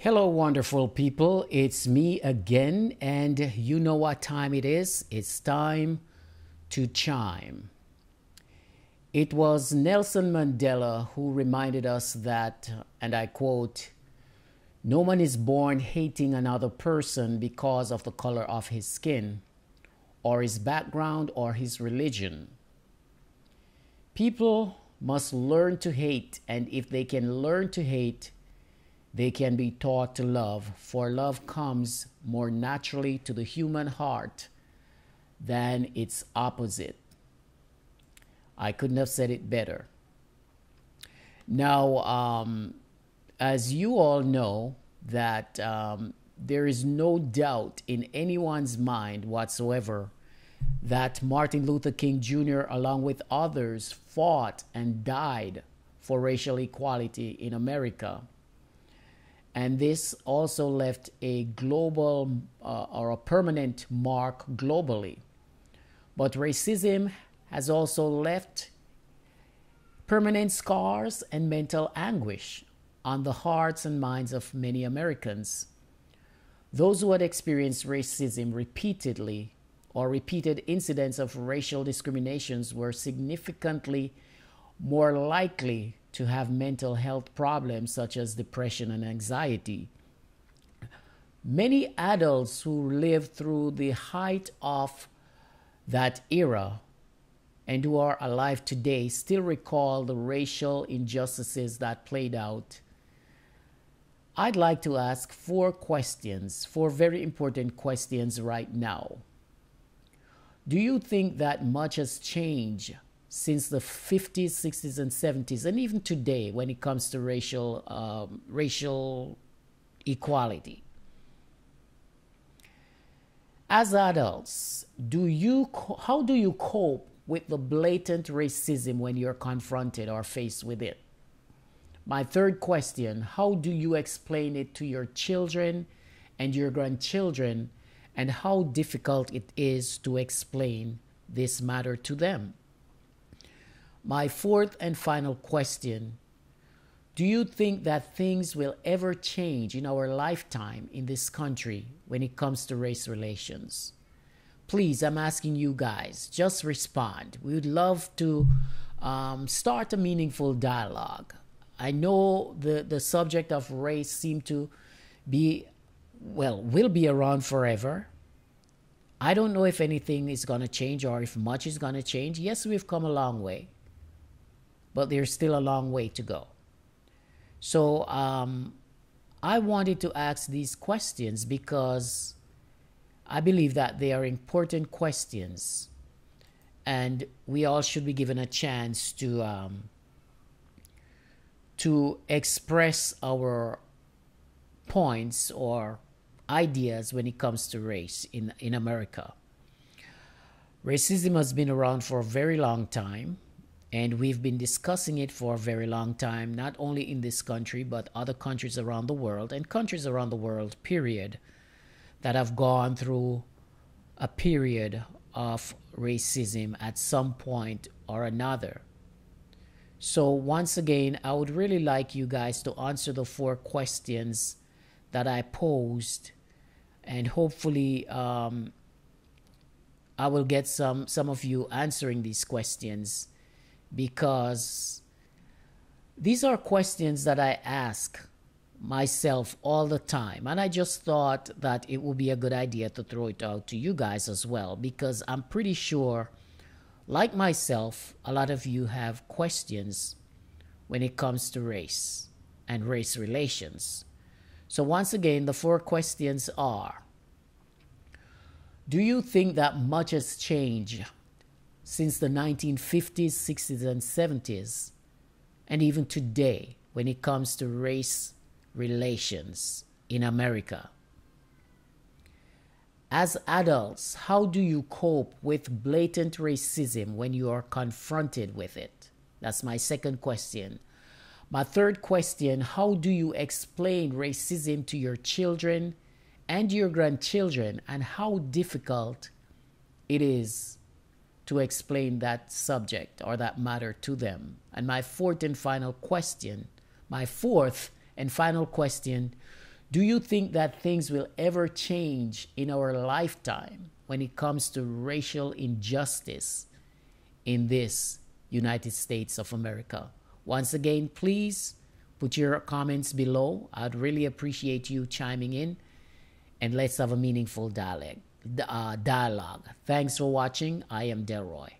Hello, wonderful people. It's me again, and you know what time it is. It's time to chime. It was Nelson Mandela who reminded us that, and I quote, no one is born hating another person because of the color of his skin, or his background, or his religion. People must learn to hate, and if they can learn to hate, they can be taught to love, for love comes more naturally to the human heart than its opposite. I couldn't have said it better. Now, as you all know, that there is no doubt in anyone's mind whatsoever that Martin Luther King Jr., along with others, fought and died for racial equality in America. And this also left a global or a permanent mark globally. But racism has also left permanent scars and mental anguish on the hearts and minds of many Americans. Those who had experienced racism repeatedly or repeated incidents of racial discriminations were significantly more likely to have mental health problems such as depression and anxiety. Many adults who lived through the height of that era and who are alive today still recall the racial injustices that played out. I'd like to ask four very important questions right now. Do you think that much has changed since the 50s, 60s, and 70s, and even today when it comes to racial equality? As adults, how do you cope with the blatant racism when you're confronted or faced with it? My third question, how do you explain it to your children and your grandchildren, and how difficult it is to explain this matter to them? My fourth and final question, do you think that things will ever change in our lifetime in this country when it comes to race relations? Please, I'm asking you guys, just respond. We would love to start a meaningful dialogue. I know the subject of race seems to be, will be around forever. I don't know if anything is going to change or if much is going to change. Yes, we've come a long way, but there's still a long way to go. So I wanted to ask these questions because I believe that they are important questions, and we all should be given a chance to express our points or ideas when it comes to race in America. Racism has been around for a very long time, and we've been discussing it for a very long time, not only in this country, but other countries around the world and countries around the world, period, that have gone through a period of racism at some point or another. So once again, I would really like you guys to answer the four questions that I posed, and hopefully I will get some of you answering these questions, because these are questions that I ask myself all the time, and I just thought that it would be a good idea to throw it out to you guys as well, because I'm pretty sure, like myself, a lot of you have questions when it comes to race and race relations. So once again, the four questions are: do you think that much has changed since the 1950s, 60s, and 70s, and even today when it comes to race relations in America? As adults, how do you cope with blatant racism when you are confronted with it? That's my second question. My third question, how do you explain racism to your children and your grandchildren, and how difficult it is to explain that subject or that matter to them? And my fourth and final question, Do you think that things will ever change in our lifetime when it comes to racial injustice in this United States of America? Once again, please put your comments below. I'd really appreciate you chiming in, and let's have a meaningful dialogue. Thanks for watching. I am Delroy.